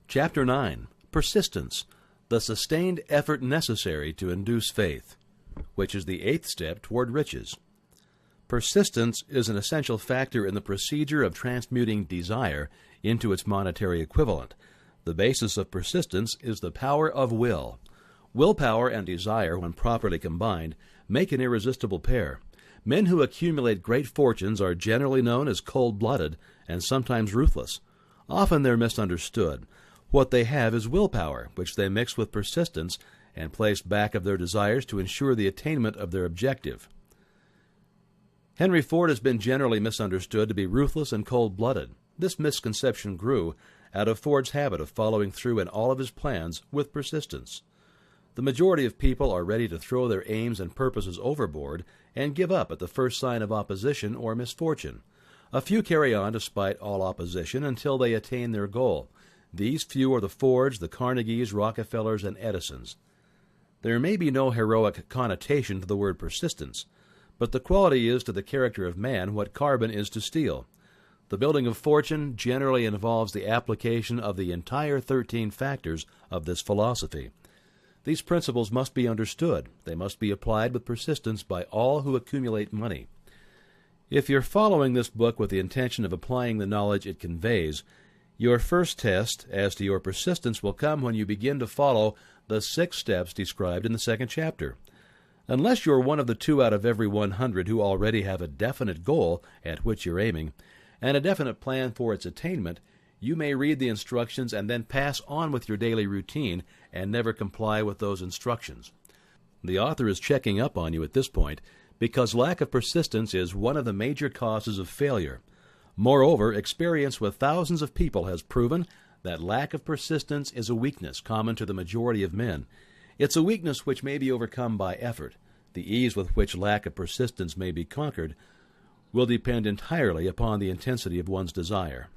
Chapter 9. Persistence, the sustained effort necessary to induce faith, which is the 8th step toward riches. Persistence is an essential factor in the procedure of transmuting desire into its monetary equivalent. The basis of persistence is the power of will. Willpower and desire, when properly combined, make an irresistible pair. Men who accumulate great fortunes are generally known as cold-blooded and sometimes ruthless. Often they're misunderstood. What they have is willpower, which they mix with persistence and place back of their desires to ensure the attainment of their objective. Henry Ford has been generally misunderstood to be ruthless and cold-blooded. This misconception grew out of Ford's habit of following through in all of his plans with persistence. The majority of people are ready to throw their aims and purposes overboard and give up at the first sign of opposition or misfortune. A few carry on despite all opposition until they attain their goal. These few are the Fords, the Carnegies, Rockefellers, and Edisons. There may be no heroic connotation to the word persistence, but the quality is to the character of man what carbon is to steel. The building of fortune generally involves the application of the entire 13 factors of this philosophy. These principles must be understood. They must be applied with persistence by all who accumulate money. If you're following this book with the intention of applying the knowledge it conveys, your first test as to your persistence will come when you begin to follow the 6 steps described in the 2nd chapter. Unless you're one of the 2 out of every 100 who already have a definite goal at which you're aiming and a definite plan for its attainment, you may read the instructions and then pass on with your daily routine and never comply with those instructions. The author is checking up on you at this point because lack of persistence is one of the major causes of failure. Moreover, experience with thousands of people has proven that lack of persistence is a weakness common to the majority of men. It's a weakness which may be overcome by effort. The ease with which lack of persistence may be conquered will depend entirely upon the intensity of one's desire.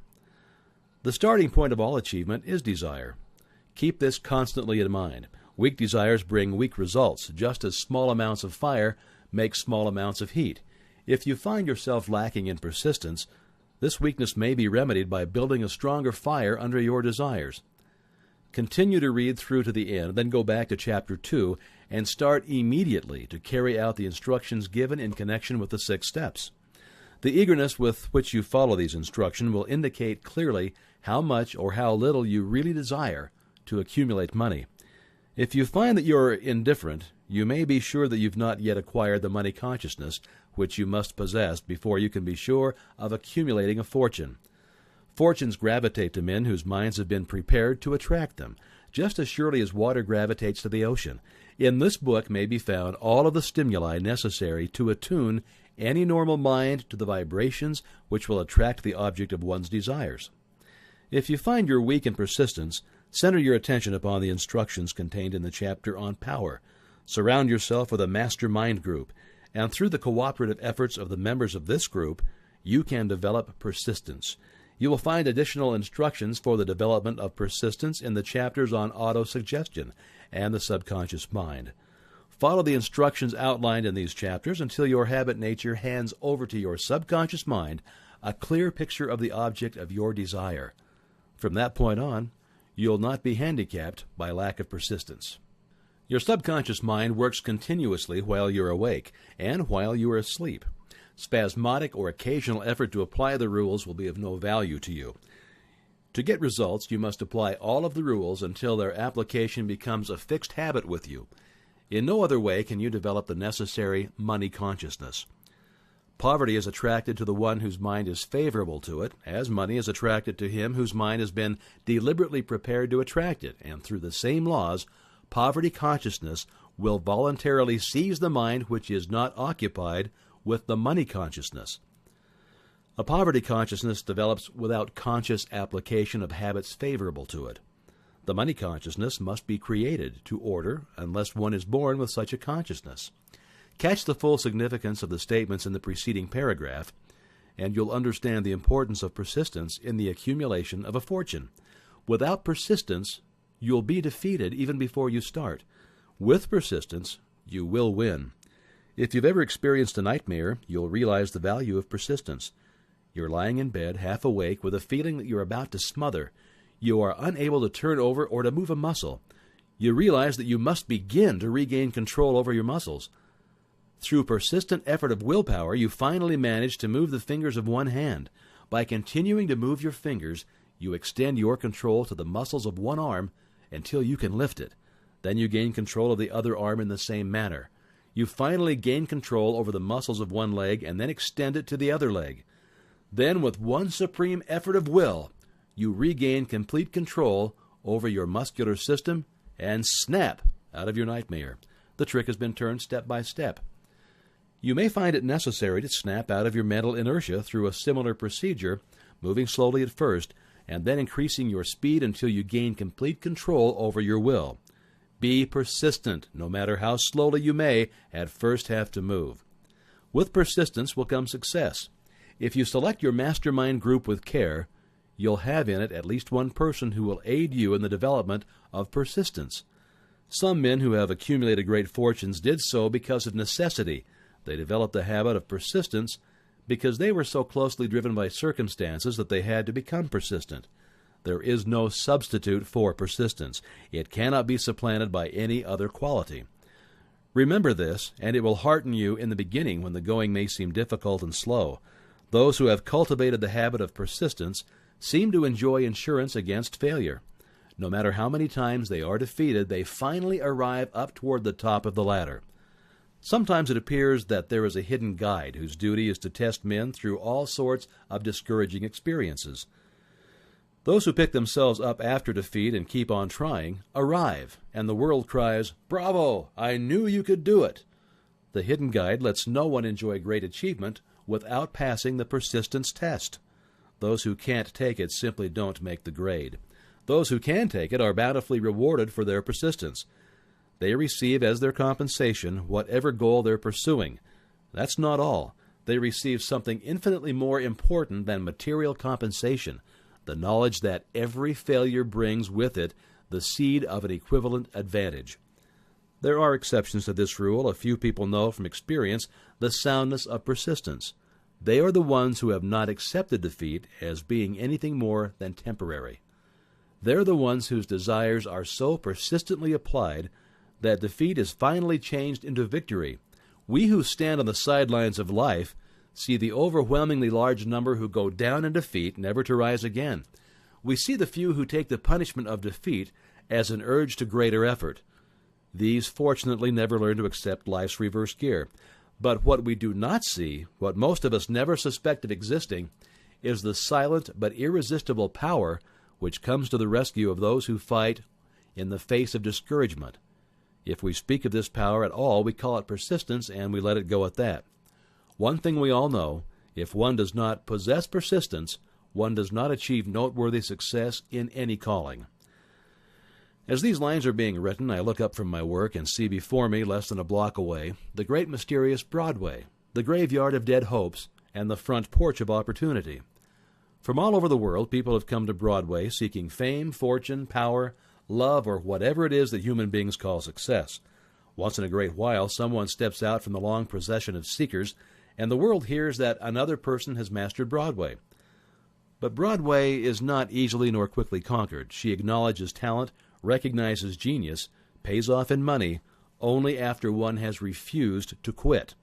The starting point of all achievement is desire. Keep this constantly in mind. Weak desires bring weak results, just as small amounts of fire make small amounts of heat. If you find yourself lacking in persistence, this weakness may be remedied by building a stronger fire under your desires. Continue to read through to the end, then go back to Chapter 2 and start immediately to carry out the instructions given in connection with the 6 steps. The eagerness with which you follow these instructions will indicate clearly how much or how little you really desire to accumulate money. If you find that you're indifferent, you may be sure that you've not yet acquired the money consciousness which you must possess before you can be sure of accumulating a fortune. Fortunes gravitate to men whose minds have been prepared to attract them, just as surely as water gravitates to the ocean. In this book may be found all of the stimuli necessary to attune any normal mind to the vibrations which will attract the object of one's desires. If you find you're weak in persistence, center your attention upon the instructions contained in the chapter on power. Surround yourself with a master mind group, and through the cooperative efforts of the members of this group, you can develop persistence. You will find additional instructions for the development of persistence in the chapters on autosuggestion and the subconscious mind. Follow the instructions outlined in these chapters until your habit nature hands over to your subconscious mind a clear picture of the object of your desire. From that point on, you'll not be handicapped by lack of persistence. Your subconscious mind works continuously while you're awake and while you are asleep. Spasmodic or occasional effort to apply the rules will be of no value to you. To get results, you must apply all of the rules until their application becomes a fixed habit with you. In no other way can you develop the necessary money consciousness. Poverty is attracted to the one whose mind is favorable to it, as money is attracted to him whose mind has been deliberately prepared to attract it, and through the same laws, poverty consciousness will voluntarily seize the mind which is not occupied with the money consciousness. A poverty consciousness develops without conscious application of habits favorable to it. The money consciousness must be created to order unless one is born with such a consciousness. Catch the full significance of the statements in the preceding paragraph, and you'll understand the importance of persistence in the accumulation of a fortune. Without persistence, you'll be defeated even before you start. With persistence, you will win. If you've ever experienced a nightmare, you'll realize the value of persistence. You're lying in bed, half awake, with a feeling that you're about to smother. You are unable to turn over or to move a muscle. You realize that you must begin to regain control over your muscles. Through persistent effort of willpower, you finally manage to move the fingers of one hand. By continuing to move your fingers, you extend your control to the muscles of one arm until you can lift it. Then you gain control of the other arm in the same manner. You finally gain control over the muscles of one leg and then extend it to the other leg. Then, with one supreme effort of will, you regain complete control over your muscular system and snap out of your nightmare. The trick has been turned step by step. You may find it necessary to snap out of your mental inertia through a similar procedure, moving slowly at first, and then increasing your speed until you gain complete control over your will. Be persistent, no matter how slowly you may at first have to move. With persistence will come success. If you select your mastermind group with care, you'll have in it at least one person who will aid you in the development of persistence. Some men who have accumulated great fortunes did so because of necessity. They developed the habit of persistence because they were so closely driven by circumstances that they had to become persistent. There is no substitute for persistence. It cannot be supplanted by any other quality. Remember this, and it will hearten you in the beginning when the going may seem difficult and slow. Those who have cultivated the habit of persistence seem to enjoy insurance against failure. No matter how many times they are defeated, they finally arrive up toward the top of the ladder. Sometimes it appears that there is a hidden guide whose duty is to test men through all sorts of discouraging experiences. Those who pick themselves up after defeat and keep on trying arrive, and the world cries, "Bravo! I knew you could do it!" The hidden guide lets no one enjoy great achievement without passing the persistence test. Those who can't take it simply don't make the grade. Those who can take it are bountifully rewarded for their persistence. They receive as their compensation whatever goal they're pursuing. That's not all. They receive something infinitely more important than material compensation, the knowledge that every failure brings with it the seed of an equivalent advantage. There are exceptions to this rule. A few people know from experience the soundness of persistence. They are the ones who have not accepted defeat as being anything more than temporary. They're the ones whose desires are so persistently applied that defeat is finally changed into victory. We who stand on the sidelines of life see the overwhelmingly large number who go down in defeat, never to rise again. We see the few who take the punishment of defeat as an urge to greater effort. These fortunately never learn to accept life's reverse gear. But what we do not see, what most of us never suspect of existing, is the silent but irresistible power which comes to the rescue of those who fight in the face of discouragement. If we speak of this power at all, we call it persistence, and we let it go at that. One thing we all know, if one does not possess persistence, one does not achieve noteworthy success in any calling. As these lines are being written, I look up from my work and see before me, less than a block away, the great mysterious Broadway, the graveyard of dead hopes, and the front porch of opportunity. From all over the world, people have come to Broadway seeking fame, fortune, power, love, or whatever it is that human beings call success. Once in a great while, someone steps out from the long procession of seekers, and the world hears that another person has mastered Broadway. But Broadway is not easily nor quickly conquered. She acknowledges talent, recognizes genius, pays off in money, only after one has refused to quit.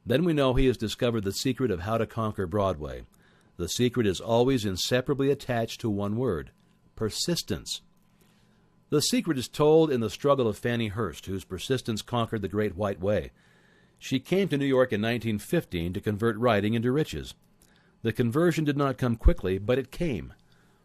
Then we know he has discovered the secret of how to conquer Broadway. The secret is always inseparably attached to one word: persistence. The secret is told in the struggle of Fannie Hurst, whose persistence conquered the Great White Way. She came to New York in 1915 to convert writing into riches. The conversion did not come quickly, but it came.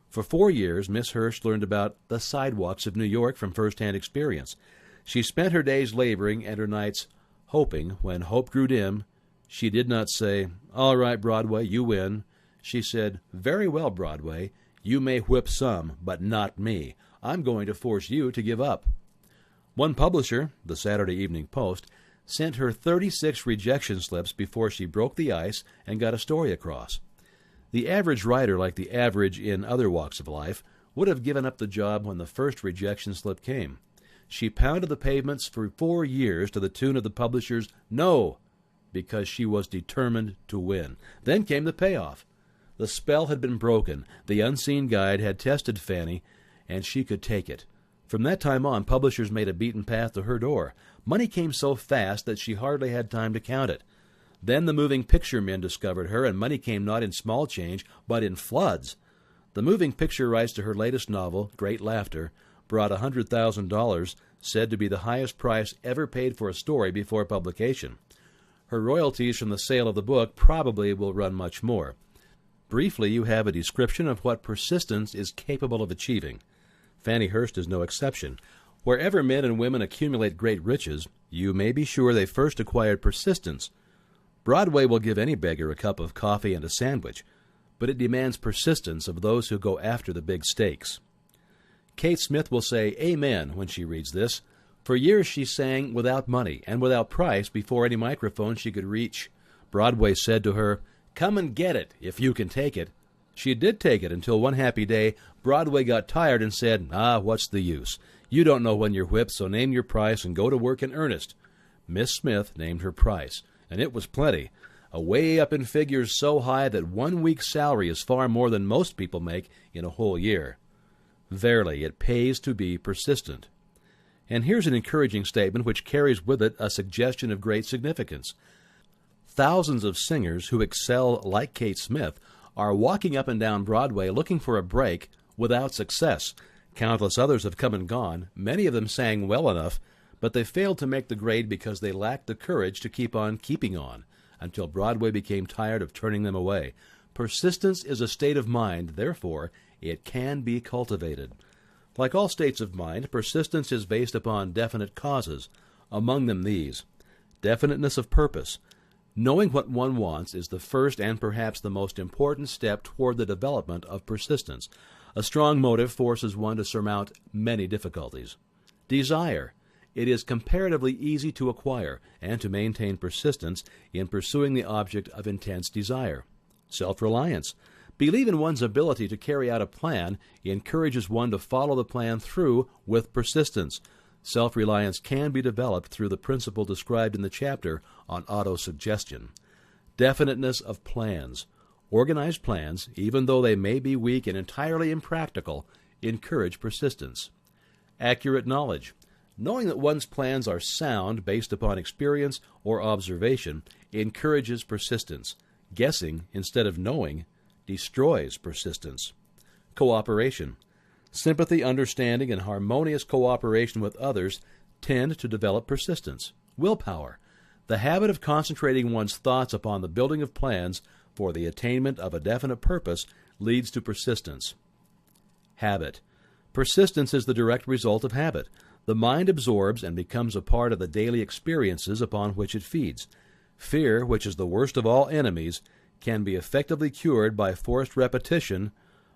For 4 years, Miss Hurst learned about the sidewalks of New York from first-hand experience. She spent her days laboring and her nights hoping. When hope grew dim, she did not say, "All right, Broadway, you win." She said, "Very well, Broadway, you may whip some, but not me. I'm going to force you to give up." One publisher, the Saturday Evening Post, sent her 36 rejection slips before she broke the ice and got a story across. The average writer, like the average in other walks of life, would have given up the job when the first rejection slip came. She pounded the pavements for 4 years to the tune of the publisher's "No," because she was determined to win. Then came the payoff. The spell had been broken. The unseen guide had tested Fanny, and she could take it. From that time on, publishers made a beaten path to her door. Money came so fast that she hardly had time to count it. Then the moving picture men discovered her, and money came not in small change, but in floods. The moving picture rights to her latest novel, Great Laughter, brought $100,000, said to be the highest price ever paid for a story before publication. Her royalties from the sale of the book probably will run much more. Briefly, you have a description of what persistence is capable of achieving. Fanny Hurst is no exception. Wherever men and women accumulate great riches, you may be sure they first acquired persistence. Broadway will give any beggar a cup of coffee and a sandwich, but it demands persistence of those who go after the big stakes. Kate Smith will say amen when she reads this. For years she sang without money and without price before any microphone she could reach. Broadway said to her, "Come and get it, if you can take it." She did take it until one happy day Broadway got tired and said, "What's the use? You don't know when you're whipped, so name your price and go to work in earnest." Miss Smith named her price, and it was plenty. Away up in figures so high that 1 week's salary is far more than most people make in a whole year. Verily, it pays to be persistent. And here's an encouraging statement which carries with it a suggestion of great significance. Thousands of singers who excel like Kate Smith are walking up and down Broadway looking for a break without success. Countless others have come and gone. Many of them sang well enough, but they failed to make the grade because they lacked the courage to keep on keeping on, until Broadway became tired of turning them away. Persistence is a state of mind, therefore it can be cultivated. Like all states of mind, persistence is based upon definite causes, among them these: definiteness of purpose. Knowing what one wants is the first and perhaps the most important step toward the development of persistence. A strong motive forces one to surmount many difficulties. Desire. It is comparatively easy to acquire and to maintain persistence in pursuing the object of intense desire. Self-reliance. Believe in one's ability to carry out a plan encourages one to follow the plan through with persistence. Self-reliance can be developed through the principle described in the chapter on autosuggestion. Definiteness of plans. Organized plans, even though they may be weak and entirely impractical, encourage persistence. Accurate knowledge. Knowing that one's plans are sound based upon experience or observation encourages persistence. Guessing instead of knowing destroys persistence. Cooperation. Sympathy, understanding, and harmonious cooperation with others tend to develop persistence. Willpower. The habit of concentrating one's thoughts upon the building of plans for the attainment of a definite purpose leads to persistence. Habit. Persistence is the direct result of habit. The mind absorbs and becomes a part of the daily experiences upon which it feeds. Fear, which is the worst of all enemies, can be effectively cured by forced repetition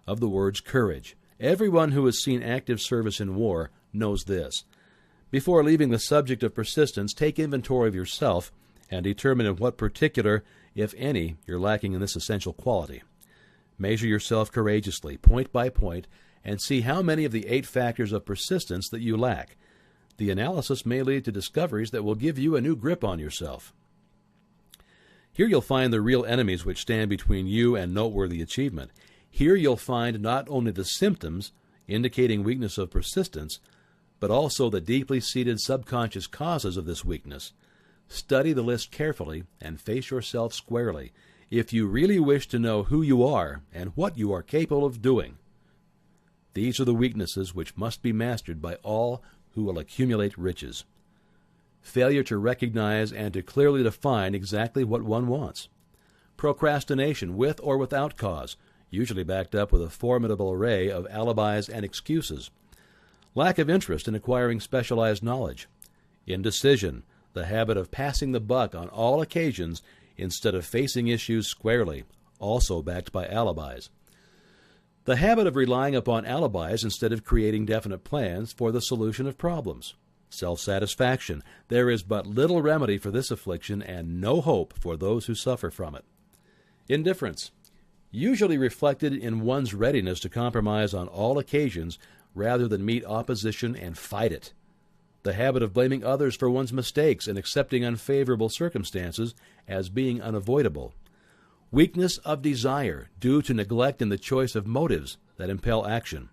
of the words courage. Everyone who has seen active service in war knows this. Before leaving the subject of persistence, take inventory of yourself and determine in what particular, if any, you're lacking in this essential quality. Measure yourself courageously, point by point, and see how many of the 8 factors of persistence that you lack. The analysis may lead to discoveries that will give you a new grip on yourself. Here you'll find the real enemies which stand between you and noteworthy achievement. Here you'll find not only the symptoms indicating weakness of persistence, but also the deeply seated subconscious causes of this weakness. Study the list carefully and face yourself squarely if you really wish to know who you are and what you are capable of doing. These are the weaknesses which must be mastered by all who will accumulate riches. Failure to recognize and to clearly define exactly what one wants. Procrastination with or without cause, usually backed up with a formidable array of alibis and excuses. Lack of interest in acquiring specialized knowledge. Indecision, the habit of passing the buck on all occasions instead of facing issues squarely, also backed by alibis. The habit of relying upon alibis instead of creating definite plans for the solution of problems. Self-satisfaction. There is but little remedy for this affliction and no hope for those who suffer from it. Indifference. Usually reflected in one's readiness to compromise on all occasions rather than meet opposition and fight it. The habit of blaming others for one's mistakes and accepting unfavorable circumstances as being unavoidable. Weakness of desire due to neglect in the choice of motives that impel action.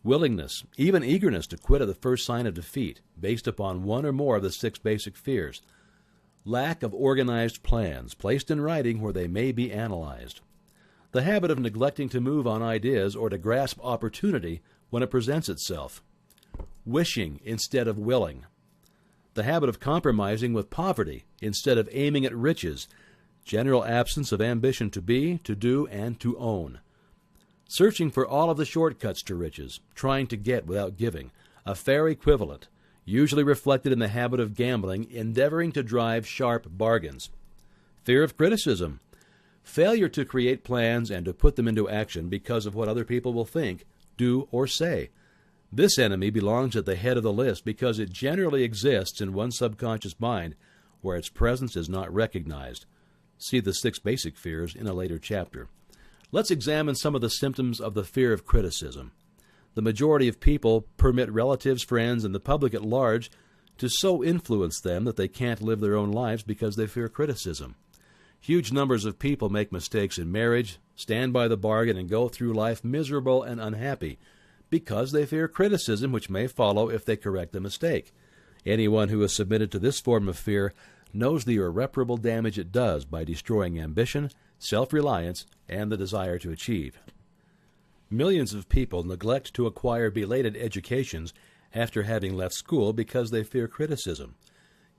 Willingness, even eagerness to quit at the first sign of defeat, based upon one or more of the 6 basic fears. Lack of organized plans, placed in writing where they may be analyzed. The habit of neglecting to move on ideas or to grasp opportunity when it presents itself. Wishing instead of willing. The habit of compromising with poverty instead of aiming at riches. General absence of ambition to be, to do, and to own. Searching for all of the shortcuts to riches, trying to get without giving, a fair equivalent, usually reflected in the habit of gambling, endeavoring to drive sharp bargains. Fear of criticism, failure to create plans and to put them into action because of what other people will think, do, or say. This enemy belongs at the head of the list because it generally exists in one's subconscious mind where its presence is not recognized. See the 6 basic fears in a later chapter. Let's examine some of the symptoms of the fear of criticism. The majority of people permit relatives, friends, and the public at large to so influence them that they can't live their own lives because they fear criticism. Huge numbers of people make mistakes in marriage, stand by the bargain, and go through life miserable and unhappy because they fear criticism which may follow if they correct the mistake. Anyone who is submitted to this form of fear knows the irreparable damage it does by destroying ambition, self-reliance, and the desire to achieve. Millions of people neglect to acquire belated educations after having left school because they fear criticism.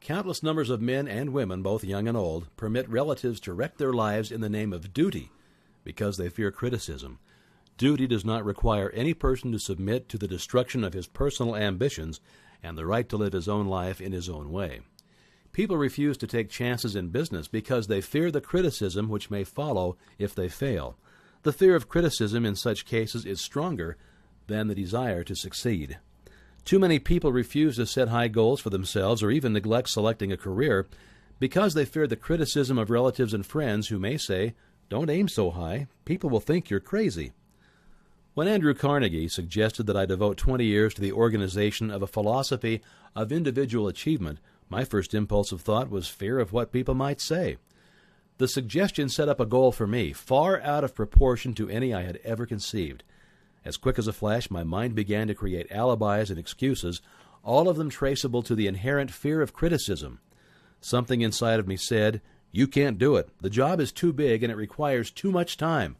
Countless numbers of men and women, both young and old, permit relatives to wreck their lives in the name of duty because they fear criticism. Duty does not require any person to submit to the destruction of his personal ambitions and the right to live his own life in his own way. People refuse to take chances in business because they fear the criticism which may follow if they fail. The fear of criticism in such cases is stronger than the desire to succeed. Too many people refuse to set high goals for themselves or even neglect selecting a career because they fear the criticism of relatives and friends who may say, "Don't aim so high. People will think you're crazy." When Andrew Carnegie suggested that I devote 20 years to the organization of a philosophy of individual achievement, my first impulse of thought was fear of what people might say. The suggestion set up a goal for me, far out of proportion to any I had ever conceived. As quick as a flash, my mind began to create alibis and excuses, all of them traceable to the inherent fear of criticism. Something inside of me said, "You can't do it. The job is too big and it requires too much time.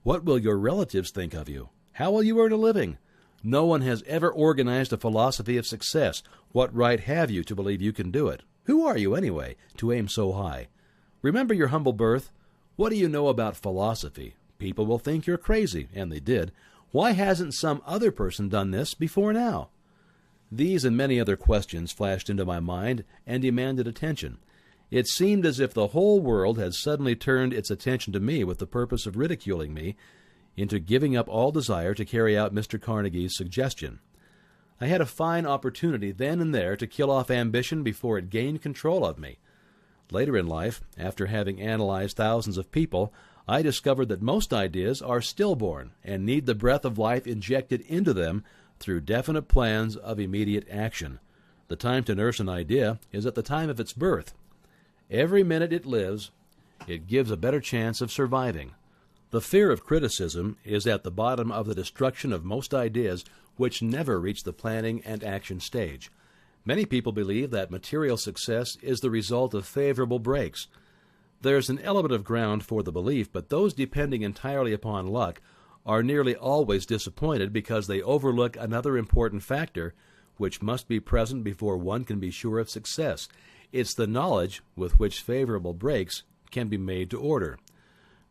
What will your relatives think of you? How will you earn a living? No one has ever organized a philosophy of success. What right have you to believe you can do it? Who are you, anyway, to aim so high? Remember your humble birth. What do you know about philosophy? People will think you're crazy," and they did. "Why hasn't some other person done this before now?" These and many other questions flashed into my mind and demanded attention. It seemed as if the whole world had suddenly turned its attention to me with the purpose of ridiculing me into giving up all desire to carry out Mr. Carnegie's suggestion. I had a fine opportunity then and there to kill off ambition before it gained control of me. Later in life, after having analyzed thousands of people, I discovered that most ideas are stillborn and need the breath of life injected into them through definite plans of immediate action. The time to nurse an idea is at the time of its birth. Every minute it lives, it gives a better chance of surviving. The fear of criticism is at the bottom of the destruction of most ideas which never reach the planning and action stage. Many people believe that material success is the result of favorable breaks. There's an element of ground for the belief, but those depending entirely upon luck are nearly always disappointed because they overlook another important factor which must be present before one can be sure of success. It's the knowledge with which favorable breaks can be made to order.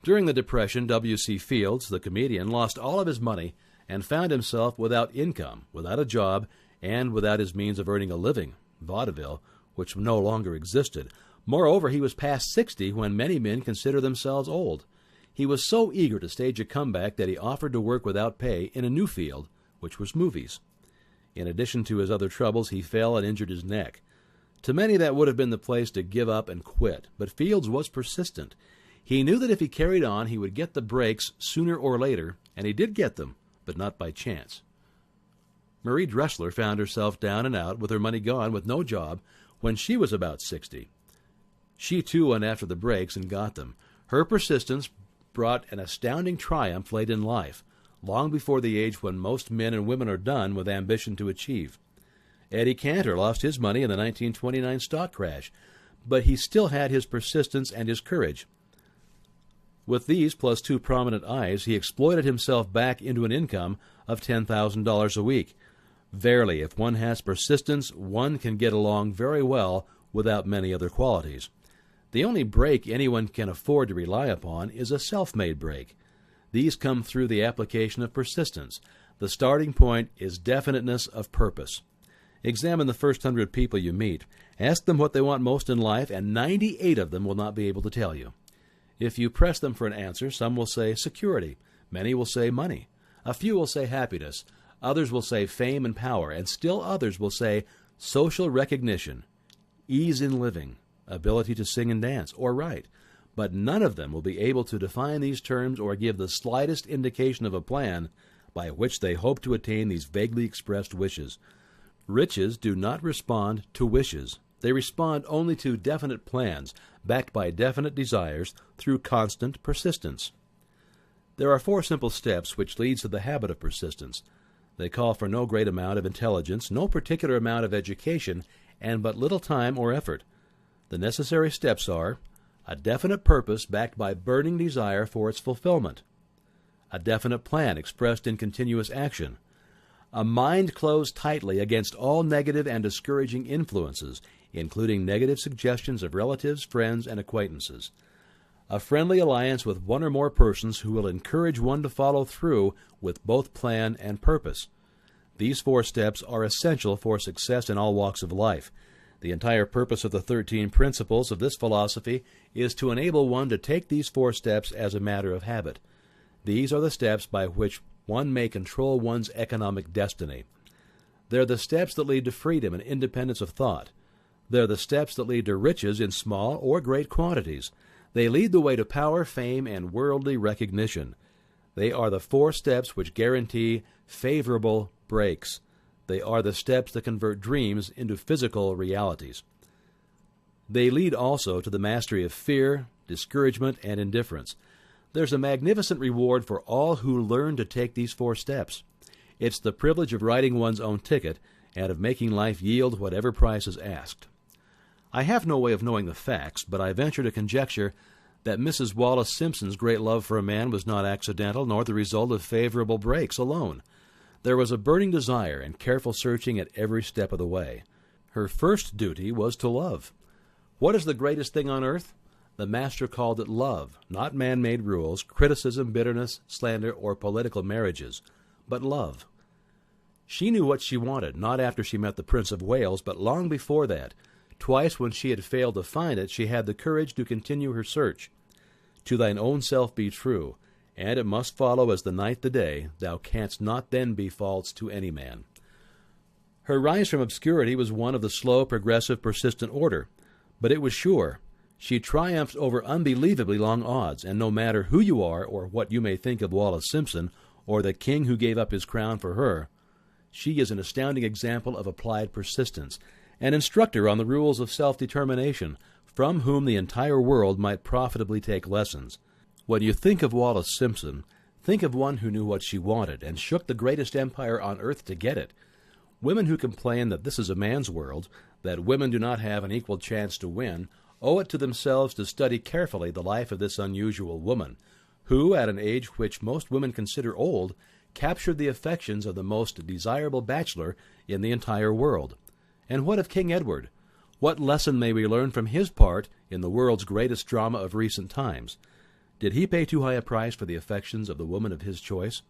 During the Depression, W.C. Fields, the comedian, lost all of his money and found himself without income, without a job, and without his means of earning a living, vaudeville, which no longer existed. Moreover, he was past 60 when many men consider themselves old. He was so eager to stage a comeback that he offered to work without pay in a new field, which was movies. In addition to his other troubles, he fell and injured his neck. To many, that would have been the place to give up and quit, but Fields was persistent. He knew that if he carried on, he would get the breaks sooner or later, and he did get them, but not by chance. Marie Dressler found herself down and out, with her money gone, with no job, when she was about 60. She, too, went after the breaks and got them. Her persistence brought an astounding triumph late in life, long before the age when most men and women are done with ambition to achieve. Eddie Cantor lost his money in the 1929 stock crash, but he still had his persistence and his courage. With these plus 2 prominent eyes, he exploited himself back into an income of $10,000 a week. Verily, if one has persistence, one can get along very well without many other qualities. The only break anyone can afford to rely upon is a self-made break. These come through the application of persistence. The starting point is definiteness of purpose. Examine the first 100 people you meet. Ask them what they want most in life, and 98 of them will not be able to tell you. If you press them for an answer, some will say security, many will say money, a few will say happiness, others will say fame and power, and still others will say social recognition, ease in living, ability to sing and dance, or write. But none of them will be able to define these terms or give the slightest indication of a plan by which they hope to attain these vaguely expressed wishes. Riches do not respond to wishes. They respond only to definite plans, backed by definite desires, through constant persistence. There are 4 simple steps which leads to the habit of persistence. They call for no great amount of intelligence, no particular amount of education, and but little time or effort. The necessary steps are: a definite purpose backed by burning desire for its fulfillment, a definite plan expressed in continuous action, a mind closed tightly against all negative and discouraging influences, including negative suggestions of relatives, friends, and acquaintances, a friendly alliance with one or more persons who will encourage one to follow through with both plan and purpose. These 4 steps are essential for success in all walks of life. The entire purpose of the 13 principles of this philosophy is to enable one to take these 4 steps as a matter of habit. These are the steps by which one may control one's economic destiny. They're the steps that lead to freedom and independence of thought. They're the steps that lead to riches in small or great quantities. They lead the way to power, fame, and worldly recognition. They are the 4 steps which guarantee favorable breaks. They are the steps that convert dreams into physical realities. They lead also to the mastery of fear, discouragement, and indifference. There's a magnificent reward for all who learn to take these 4 steps. It's the privilege of writing one's own ticket and of making life yield whatever price is asked. I have no way of knowing the facts, but I venture to conjecture that Mrs. Wallace Simpson's great love for a man was not accidental nor the result of favorable breaks alone. There was a burning desire and careful searching at every step of the way. Her first duty was to love. What is the greatest thing on earth? The Master called it love, not man-made rules, criticism, bitterness, slander, or political marriages, but love. She knew what she wanted, not after she met the Prince of Wales, but long before that. Twice when she had failed to find it, she had the courage to continue her search. To thine own self be true, and it must follow as the night the day, thou canst not then be false to any man. Her rise from obscurity was one of the slow, progressive, persistent order, but it was sure. She triumphed over unbelievably long odds, and no matter who you are or what you may think of Wallace Simpson or the king who gave up his crown for her, she is an astounding example of applied persistence, an instructor on the rules of self-determination, from whom the entire world might profitably take lessons. When you think of Wallace Simpson, think of one who knew what she wanted and shook the greatest empire on earth to get it. Women who complain that this is a man's world, that women do not have an equal chance to win, owe it to themselves to study carefully the life of this unusual woman, who, at an age which most women consider old, captured the affections of the most desirable bachelor in the entire world. And what of King Edward? What lesson may we learn from his part in the world's greatest drama of recent times? Did he pay too high a price for the affections of the woman of his choice?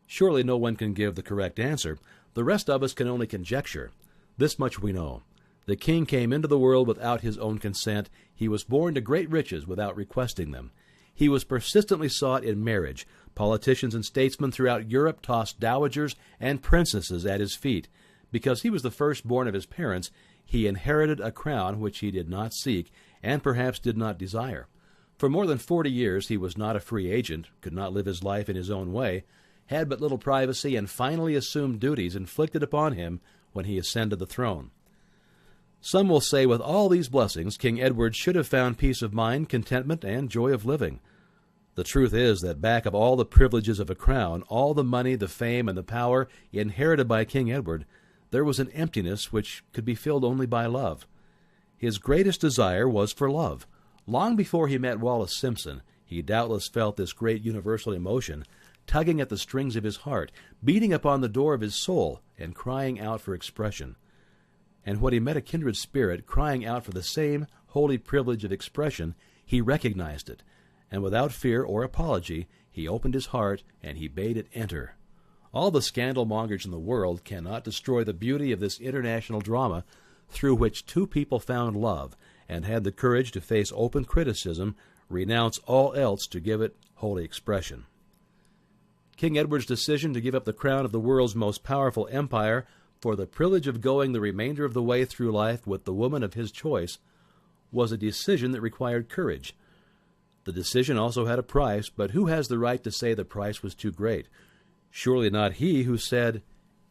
Surely no one can give the correct answer. The rest of us can only conjecture. This much we know. The king came into the world without his own consent. He was born to great riches without requesting them. He was persistently sought in marriage. Politicians and statesmen throughout Europe tossed dowagers and princesses at his feet. Because he was the firstborn of his parents, he inherited a crown which he did not seek and perhaps did not desire. For more than 40 years he was not a free agent, could not live his life in his own way, had but little privacy, and finally assumed duties inflicted upon him when he ascended the throne. Some will say with all these blessings, King Edward should have found peace of mind, contentment, and joy of living. The truth is that back of all the privileges of a crown, all the money, the fame, and the power inherited by King Edward, there was an emptiness which could be filled only by love. His greatest desire was for love. Long before he met Wallace Simpson, he doubtless felt this great universal emotion, tugging at the strings of his heart, beating upon the door of his soul, and crying out for expression. And when he met a kindred spirit crying out for the same holy privilege of expression, he recognized it, and without fear or apology, he opened his heart and he bade it enter. All the scandal-mongers in the world cannot destroy the beauty of this international drama through which two people found love and had the courage to face open criticism, renounce all else to give it holy expression. King Edward's decision to give up the crown of the world's most powerful empire for the privilege of going the remainder of the way through life with the woman of his choice was a decision that required courage. The decision also had a price, but who has the right to say the price was too great? Surely not he who said,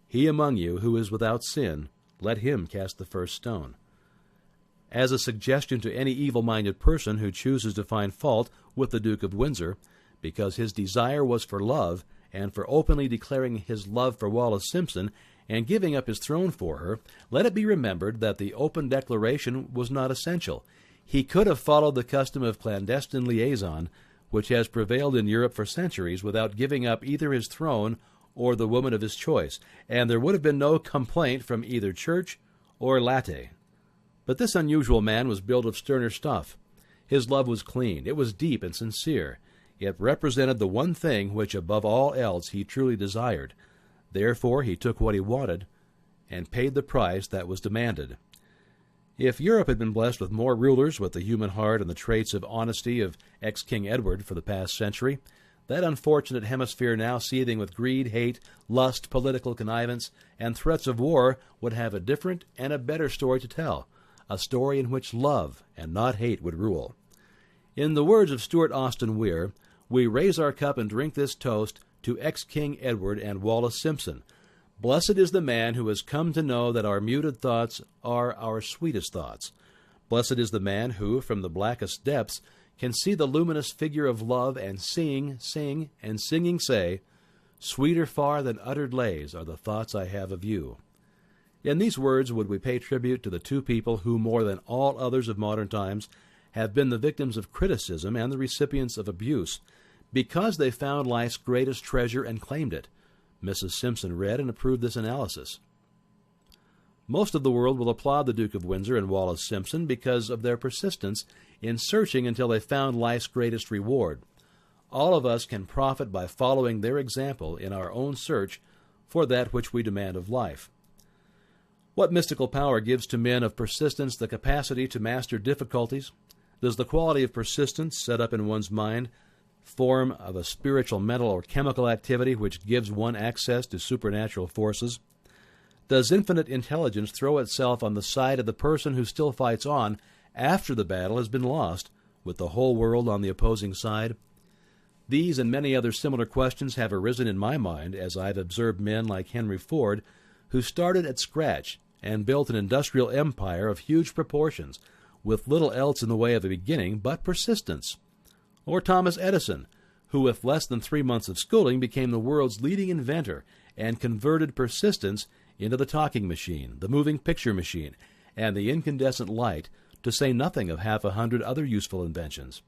"He among you who is without sin, let him cast the first stone." As a suggestion to any evil-minded person who chooses to find fault with the Duke of Windsor, because his desire was for love, and for openly declaring his love for Wallace Simpson and giving up his throne for her, let it be remembered that the open declaration was not essential. He could have followed the custom of clandestine liaison, which has prevailed in Europe for centuries, without giving up either his throne or the woman of his choice, and there would have been no complaint from either church or laity. But this unusual man was built of sterner stuff. His love was clean, it was deep and sincere. It represented the one thing which above all else he truly desired. Therefore he took what he wanted and paid the price that was demanded. If Europe had been blessed with more rulers with the human heart and the traits of honesty of ex-King Edward for the past century, that unfortunate hemisphere now seething with greed, hate, lust, political connivance, and threats of war would have a different and a better story to tell, a story in which love and not hate would rule. In the words of Stuart Austin Weir, we raise our cup and drink this toast to ex-King Edward and Wallace Simpson. Blessed is the man who has come to know that our muted thoughts are our sweetest thoughts. Blessed is the man who, from the blackest depths, can see the luminous figure of love and sing, and singing say, "Sweeter far than uttered lays are the thoughts I have of you." In these words would we pay tribute to the two people who, more than all others of modern times, have been the victims of criticism and the recipients of abuse, because they found life's greatest treasure and claimed it. Mrs. Simpson read and approved this analysis. Most of the world will applaud the Duke of Windsor and Wallace Simpson because of their persistence in searching until they found life's greatest reward. All of us can profit by following their example in our own search for that which we demand of life. What mystical power gives to men of persistence the capacity to master difficulties? Does the quality of persistence set up in one's mind form of a spiritual, mental, or chemical activity which gives one access to supernatural forces? Does infinite intelligence throw itself on the side of the person who still fights on after the battle has been lost, with the whole world on the opposing side? These and many other similar questions have arisen in my mind as I've observed men like Henry Ford, who started at scratch and built an industrial empire of huge proportions, with little else in the way of a beginning but persistence. Or Thomas Edison, who with less than 3 months of schooling became the world's leading inventor and converted persistence into the talking machine, the moving picture machine, and the incandescent light, to say nothing of 100 other useful inventions.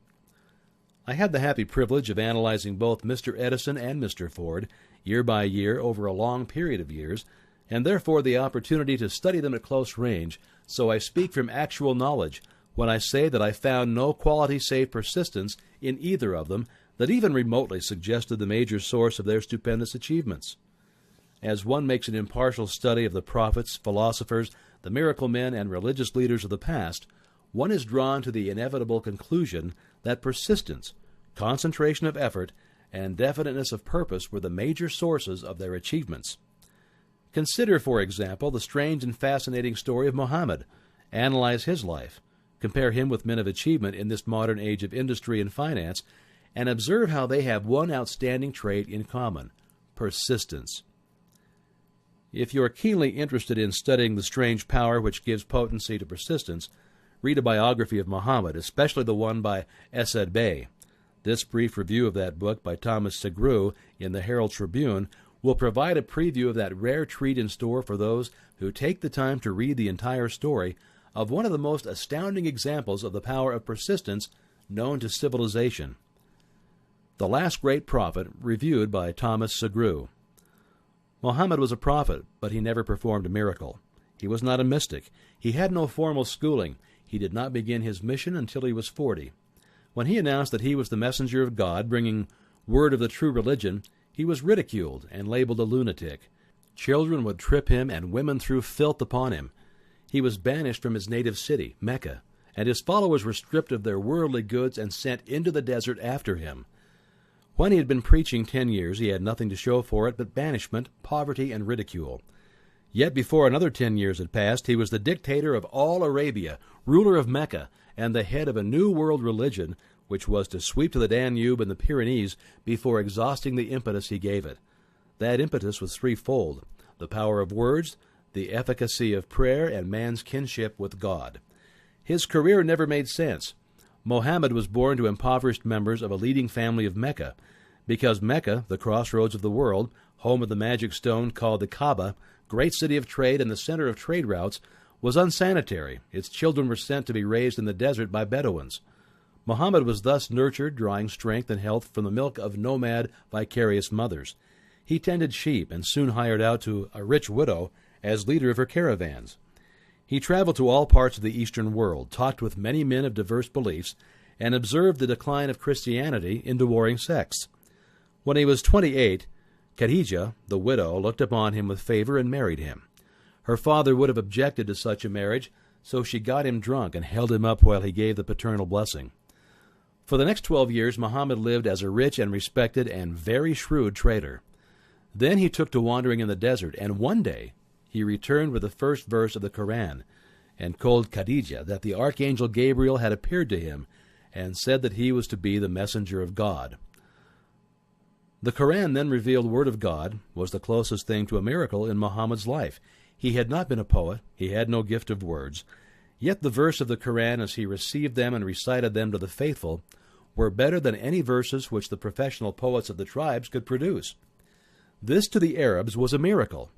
I had the happy privilege of analyzing both Mr. Edison and Mr. Ford, year by year over a long period of years, and therefore the opportunity to study them at close range, so I speak from actual knowledge when I say that I found no quality save persistence in either of them that even remotely suggested the major source of their stupendous achievements. As one makes an impartial study of the prophets, philosophers, the miracle men, and religious leaders of the past, one is drawn to the inevitable conclusion that persistence, concentration of effort, and definiteness of purpose were the major sources of their achievements. Consider, for example, the strange and fascinating story of Muhammad. Analyze his life. Compare him with men of achievement in this modern age of industry and finance, and observe how they have one outstanding trait in common: persistence. If you are keenly interested in studying the strange power which gives potency to persistence, read a biography of Muhammad, especially the one by Esed Bey. This brief review of that book by Thomas Segru in the Herald Tribune will provide a preview of that rare treat in store for those who take the time to read the entire story of one of the most astounding examples of the power of persistence known to civilization. The Last Great Prophet, reviewed by Thomas Segru. Muhammad was a prophet, but he never performed a miracle. He was not a mystic. He had no formal schooling. He did not begin his mission until he was 40. When he announced that he was the messenger of God, bringing word of the true religion, he was ridiculed and labeled a lunatic. Children would trip him, and women threw filth upon him. He was banished from his native city, Mecca, and his followers were stripped of their worldly goods and sent into the desert after him. When he had been preaching 10 years, he had nothing to show for it but banishment, poverty, and ridicule. Yet before another 10 years had passed, he was the dictator of all Arabia, ruler of Mecca, and the head of a new world religion which was to sweep to the Danube and the Pyrenees before exhausting the impetus he gave it. That impetus was threefold: the power of words, the efficacy of prayer, and man's kinship with God. His career never made sense. Mohammed was born to impoverished members of a leading family of Mecca. Because Mecca, the crossroads of the world, home of the magic stone called the Kaaba, great city of trade and the center of trade routes, was unsanitary, its children were sent to be raised in the desert by Bedouins. Muhammad was thus nurtured, drawing strength and health from the milk of nomad, vicarious mothers. He tended sheep and soon hired out to a rich widow as leader of her caravans. He traveled to all parts of the Eastern world, talked with many men of diverse beliefs, and observed the decline of Christianity into warring sects. When he was 28, Khadijah, the widow, looked upon him with favor and married him. Her father would have objected to such a marriage, so she got him drunk and held him up while he gave the paternal blessing. For the next 12 years, Muhammad lived as a rich and respected and very shrewd trader. Then he took to wandering in the desert, and one day he returned with the first verse of the Quran, and told Khadijah that the archangel Gabriel had appeared to him and said that he was to be the messenger of God. The Quran, then revealed word of God, was the closest thing to a miracle in Muhammad's life. He had not been a poet, he had no gift of words, yet the verse of the Quran, as he received them and recited them to the faithful, were better than any verses which the professional poets of the tribes could produce. This to the Arabs was a miracle.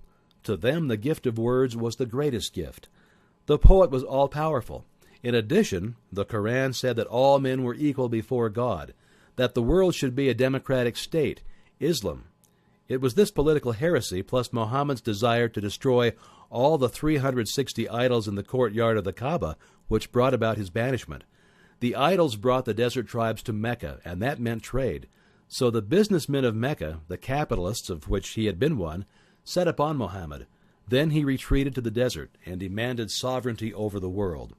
To them the gift of words was the greatest gift. The poet was all-powerful. In addition, the Quran said that all men were equal before God, that the world should be a democratic state, Islam. It was this political heresy, plus Muhammad's desire to destroy all the 360 idols in the courtyard of the Kaaba, which brought about his banishment. The idols brought the desert tribes to Mecca, and that meant trade. So the businessmen of Mecca, the capitalists of which he had been one, set upon Muhammad. Then he retreated to the desert and demanded sovereignty over the world.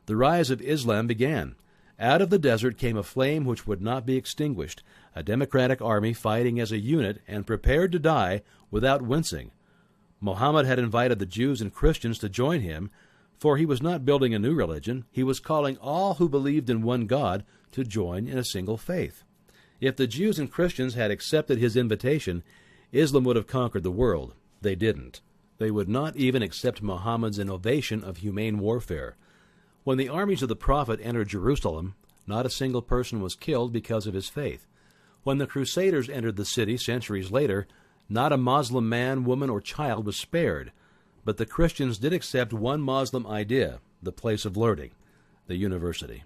The rise of Islam began. Out of the desert came a flame which would not be extinguished, a democratic army fighting as a unit and prepared to die without wincing. Muhammad had invited the Jews and Christians to join him, for he was not building a new religion. He was calling all who believed in one God to join in a single faith. If the Jews and Christians had accepted his invitation, Islam would have conquered the world. They didn't. They would not even accept Muhammad's innovation of humane warfare. When the armies of the Prophet entered Jerusalem, not a single person was killed because of his faith. When the Crusaders entered the city centuries later, not a Muslim man, woman, or child was spared. But the Christians did accept one Muslim idea, the place of learning, the university.